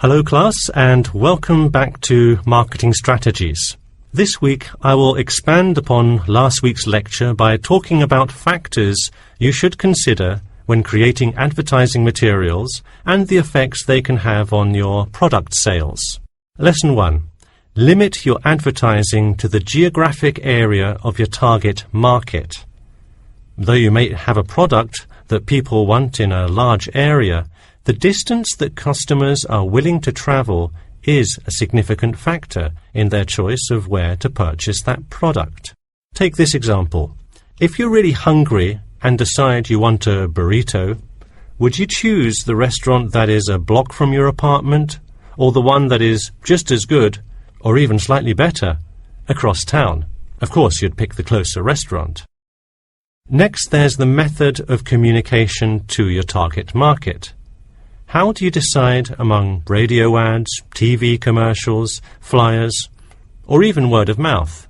Hello class, and welcome back to Marketing Strategies. This week I will expand upon last week's lecture by talking about factors you should consider when creating advertising materials and the effects they can have on your product sales. Lesson 1. Limit your advertising to the geographic area of your target market. Though you may have a product that people want in a large area, the distance that customers are willing to travel is a significant factor in their choice of where to purchase that product. Take this example. If you're really hungry and decide you want a burrito, would you choose the restaurant that is a block from your apartment, or the one that is just as good, or even slightly better, across town? Of course, you'd pick the closer restaurant. Next, there's the method of communication to your target market. How do you decide among radio ads, TV commercials, flyers, or even word of mouth?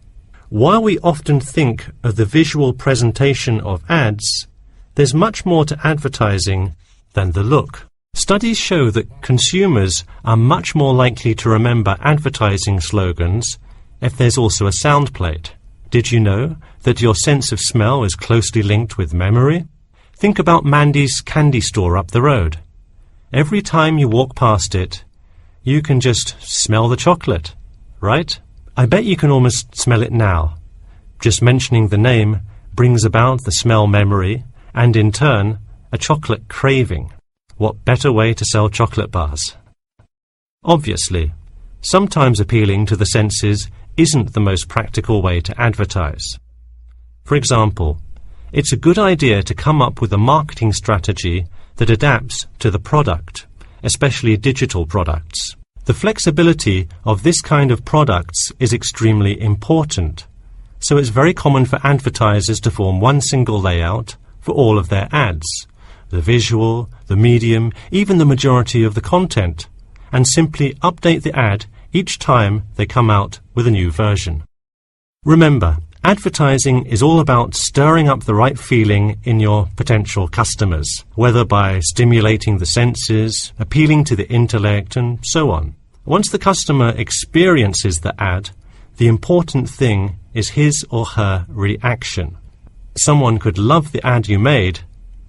While we often think of the visual presentation of ads, there's much more to advertising than the look. Studies show that consumers are much more likely to remember advertising slogans if there's also a sound plate. Did you know that your sense of smell is closely linked with memory? Think about Mandy's candy store up the road. Every time you walk past it, you can just smell the chocolate, right? I bet you can almost smell it now. Just mentioning the name brings about the smell memory and, in turn, a chocolate craving. What better way to sell chocolate bars? Obviously, sometimes appealing to the senses isn't the most practical way to advertise. For example, it's a good idea to come up with a marketing strategy that adapts to the product, especially digital products. The flexibility of this kind of products is extremely important, so it's very common for advertisers to form one single layout for all of their ads, the visual, the medium, even the majority of the content, and simply update the ad each time they come out with a new version. Remember, advertising is all about stirring up the right feeling in your potential customers, whether by stimulating the senses, appealing to the intellect, and so on. Once the customer experiences the ad, the important thing is his or her reaction. Someone could love the ad you made,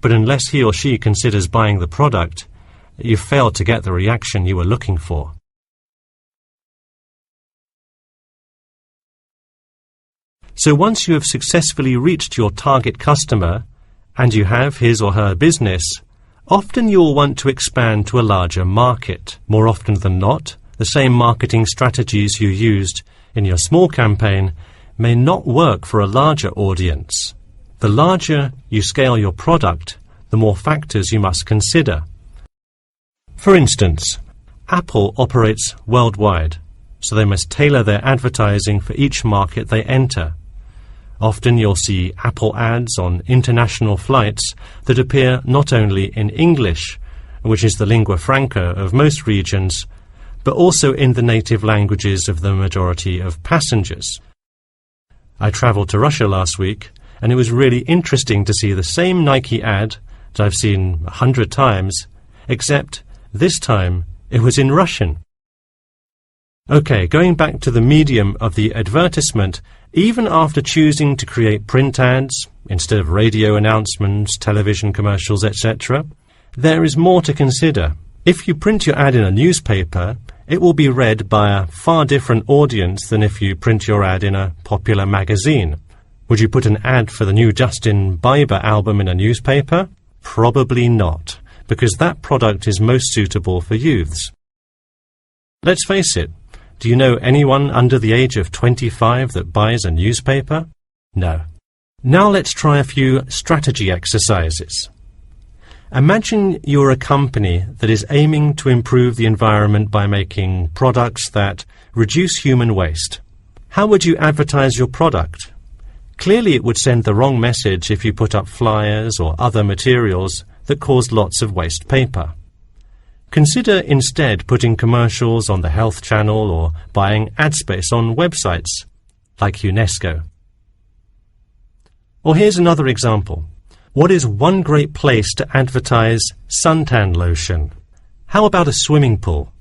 but unless he or she considers buying the product, you've failed to get the reaction you were looking for. So once you have successfully reached your target customer, and you have his or her business, often you will want to expand to a larger market. More often than not, the same marketing strategies you used in your small campaign may not work for a larger audience. The larger you scale your product, the more factors you must consider. For instance, Apple operates worldwide, so they must tailor their advertising for each market they enter. Often you'll see Apple ads on international flights that appear not only in English, which is the lingua franca of most regions, but also in the native languages of the majority of passengers. I travelled to Russia last week, and it was really interesting to see the same Nike ad that I've seen 100 times, except this time it was in Russian. Okay, going back to the medium of the advertisement, even after choosing to create print ads instead of radio announcements, television commercials, etc., there is more to consider. If you print your ad in a newspaper, it will be read by a far different audience than if you print your ad in a popular magazine. Would you put an ad for the new Justin Bieber album in a newspaper? Probably not, because that product is most suitable for youths. Let's face it, do you know anyone under the age of 25 that buys a newspaper? No. Now let's try a few strategy exercises. Imagine you're a company that is aiming to improve the environment by making products that reduce human waste. How would you advertise your product? Clearly it would send the wrong message if you put up flyers or other materials that cause lots of waste paper. Consider instead putting commercials on the Health Channel or buying ad space on websites like UNESCO. Or here's another example. What is one great place to advertise suntan lotion? How about a swimming pool?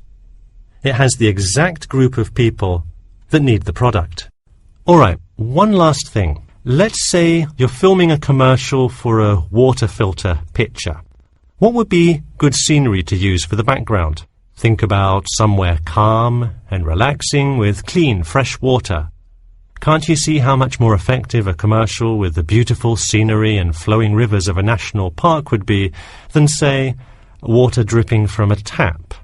It has the exact group of people that need the product. All right, one last thing. Let's say you're filming a commercial for a water filter pitcher. What would be good scenery to use for the background? Think about somewhere calm and relaxing with clean, fresh water. Can't you see how much more effective a commercial with the beautiful scenery and flowing rivers of a national park would be than, say, water dripping from a tap?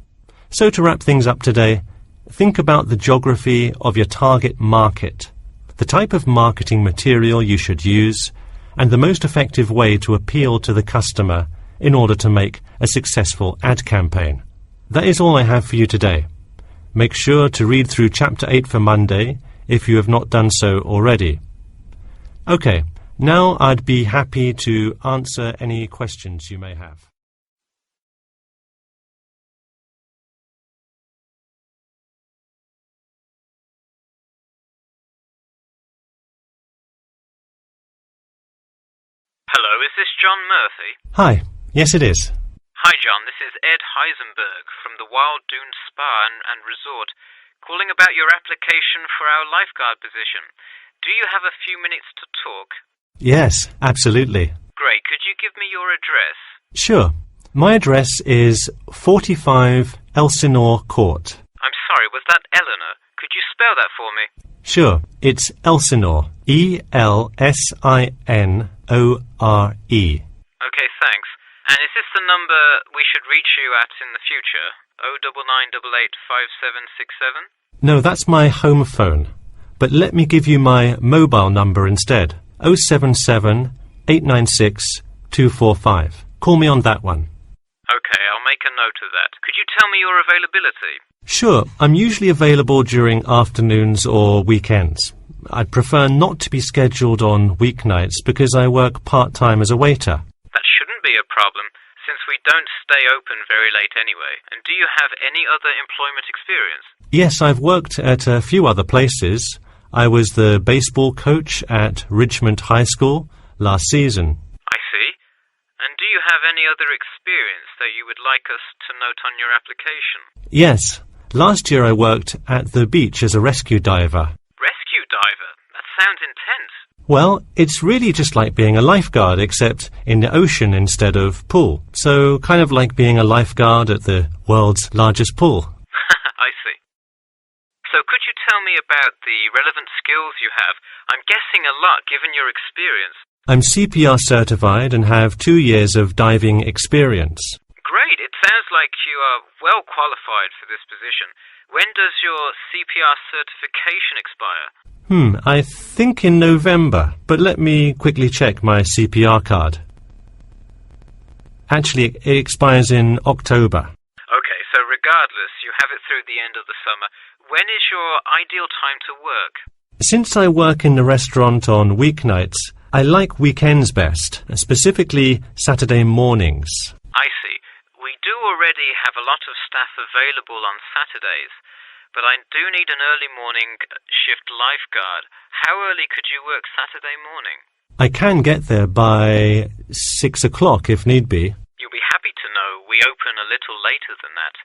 So to wrap things up today, think about the geography of your target market, the type of marketing material you should use, and the most effective way to appeal to the customer in order to make a successful ad campaign. That is all I have for you today. Make sure to read through Chapter 8 for Monday if you have not done so already. Okay, now I'd be happy to answer any questions you may have. Hello, is this John Murphy? Hi, yes it is. Hi John, this is Ed Heisenberg from the Wild Dune Spa and Resort, calling about your application for our lifeguard position. Do you have a few minutes to talk? Yes, absolutely. Great, could you give me your address? Sure. My address is 45 Elsinore Court. I'm sorry, was that Eleanor? Could you spell that for me? Sure, it's Elsinore. E-L-S-I-N-O-R-E. Okay, thanks. And is this the number we should reach you at in the future? 099885767? No, that's my home phone. But let me give you my mobile number instead. 077 896 245. Call me on that one. Okay, I'll make a note of that. Could you tell me your availability? Sure, I'm usually available during afternoons or weekends. I'd prefer not to be scheduled on weeknights because I work part-time as a waiter. That shouldn't be a problem, since we don't stay open very late anyway. And do you have any other employment experience? Yes, I've worked at a few other places. I was the baseball coach at Richmond High School last season. I see. And do you have any other experience that you would like us to note on your application? Yes. Last year I worked at the beach as a rescue diver. Rescue diver? That sounds intense. Well, it's really just like being a lifeguard, except in the ocean instead of pool. So kind of like being a lifeguard at the world's largest pool. I see. So could you tell me about the relevant skills you have? I'm guessing a lot given your experience. I'm CPR certified and have 2 years of diving experience. Great. It sounds like you are well qualified for this position. When does your CPR certification expire? I think in November, but let me quickly check my CPR card. Actually, it expires in October. Okay, so regardless, you have it through the end of the summer. When is your ideal time to work? Since I work in the restaurant on weeknights, I like weekends best, specifically Saturday mornings. I see. We do already have a lot of staff available on Saturdays, but I do need an early morning shift lifeguard. How early could you work Saturday morning? I can get there by 6 o'clock if need be. You'll be happy to know we open a little later than that,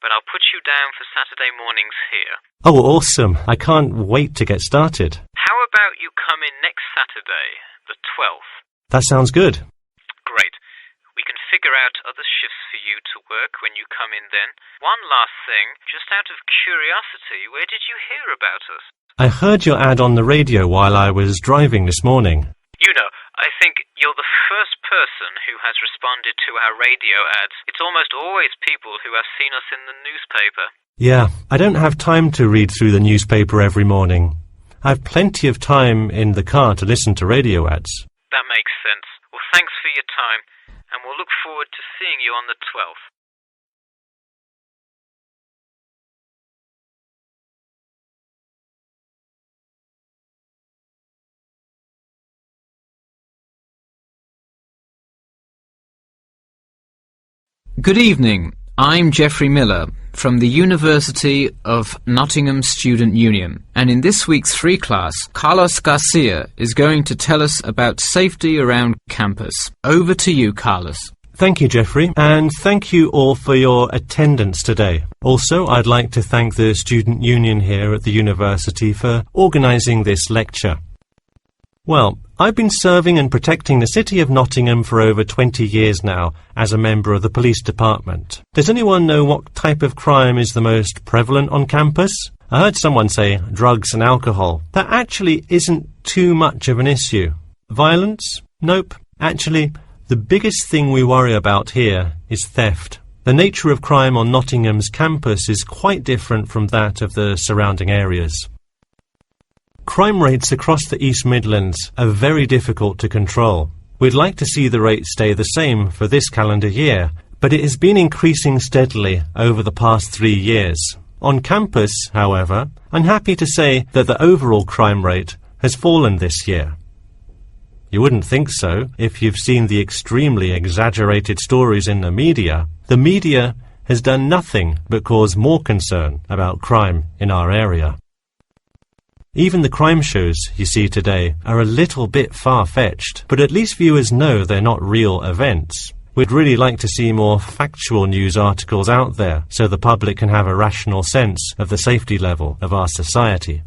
but I'll put you down for Saturday mornings here. Oh, awesome. I can't wait to get started. How about you come in next Saturday, the 12th? That sounds good. Great. We can figure out other shifts for you to work when you come in then. One last thing, just out of curiosity, where did you hear about us? I heard your ad on the radio while I was driving this morning. You know, I think you're the first person who has responded to our radio ads. It's almost always people who have seen us in the newspaper. Yeah, I don't have time to read through the newspaper every morning. I have plenty of time in the car to listen to radio ads. That makes sense. Well, thanks for your time, and we'll look forward to seeing you on the 12th. Good evening. I'm Geoffrey Miller from the University of Nottingham Student Union, and in this week's free class, Carlos Garcia is going to tell us about safety around campus. Over to you, Carlos. Thank you, Jeffrey, and thank you all for your attendance today. Also, I'd like to thank the Student Union here at the university for organising this lecture. Well, I've been serving and protecting the city of Nottingham for over 20 years now as a member of the police department. Does anyone know what type of crime is the most prevalent on campus? I heard someone say drugs and alcohol. That actually isn't too much of an issue. Violence? Nope. Actually, the biggest thing we worry about here is theft. The nature of crime on Nottingham's campus is quite different from that of the surrounding areas. Crime rates across the East Midlands are very difficult to control. We'd like to see the rate stay the same for this calendar year, but it has been increasing steadily over the past 3 years. On campus, however, I'm happy to say that the overall crime rate has fallen this year. You wouldn't think so if you've seen the extremely exaggerated stories in the media. The media has done nothing but cause more concern about crime in our area. Even the crime shows you see today are a little bit far-fetched, but at least viewers know they're not real events. We'd really like to see more factual news articles out there so the public can have a rational sense of the safety level of our society.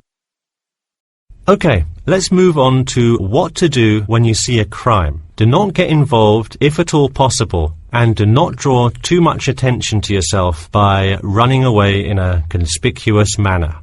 Okay, let's move on to what to do when you see a crime. Do not get involved if at all possible, and do not draw too much attention to yourself by running away in a conspicuous manner.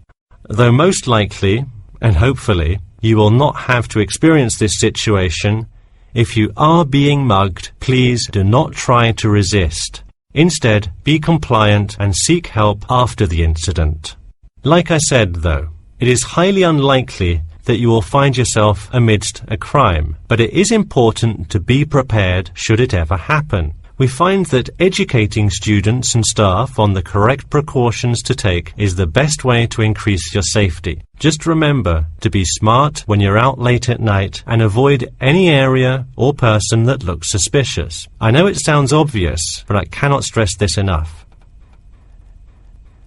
Though most likely, and hopefully, you will not have to experience this situation, if you are being mugged, please do not try to resist. Instead, be compliant and seek help after the incident. Like I said, though, it is highly unlikely that you will find yourself amidst a crime, but it is important to be prepared should it ever happen. We find that educating students and staff on the correct precautions to take is the best way to increase your safety. Just remember to be smart when you're out late at night and avoid any area or person that looks suspicious. I know it sounds obvious, but I cannot stress this enough.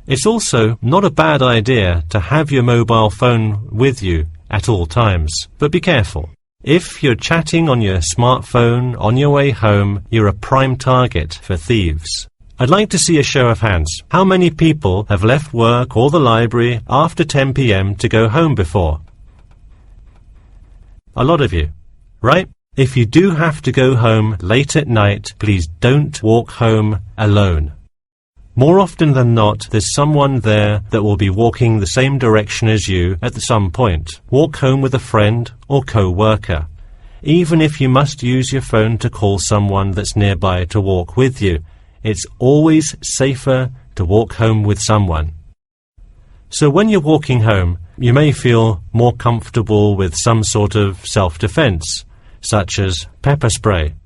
It's also not a bad idea to have your mobile phone with you at all times, but be careful. If you're chatting on your smartphone on your way home, you're a prime target for thieves. I'd like to see a show of hands. How many people have left work or the library after 10 p.m. to go home before? A lot of you, right? If you do have to go home late at night, please don't walk home alone. More often than not, there's someone there that will be walking the same direction as you at some point. Walk home with a friend or co-worker. Even if you must use your phone to call someone that's nearby to walk with you, it's always safer to walk home with someone. So when you're walking home, you may feel more comfortable with some sort of self-defense, such as pepper spray.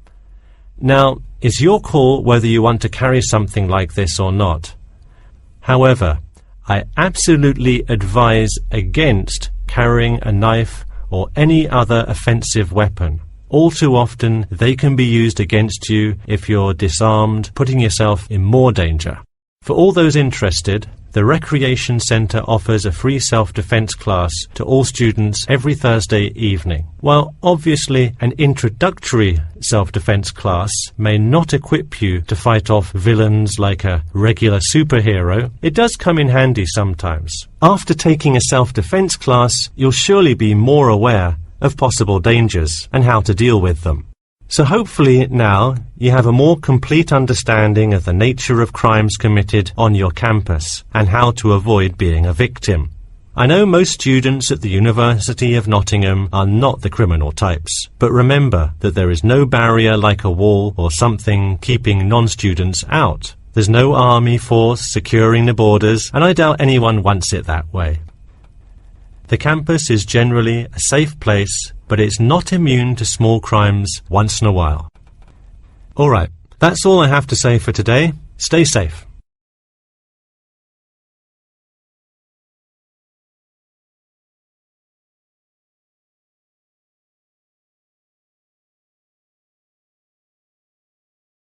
Now, it's your call whether you want to carry something like this or not. However, I absolutely advise against carrying a knife or any other offensive weapon. All too often, they can be used against you if you're disarmed, putting yourself in more danger. For all those interested, the Recreation Centre offers a free self-defense class to all students every Thursday evening. While obviously an introductory self-defense class may not equip you to fight off villains like a regular superhero, it does come in handy sometimes. After taking a self-defense class, you'll surely be more aware of possible dangers and how to deal with them. So hopefully now you have a more complete understanding of the nature of crimes committed on your campus and how to avoid being a victim. I know most students at the University of Nottingham are not the criminal types, but remember that there is no barrier like a wall or something keeping non-students out. There's no army force securing the borders, and I doubt anyone wants it that way. The campus is generally a safe place, but it's not immune to small crimes once in a while. All right, that's all I have to say for today. Stay safe.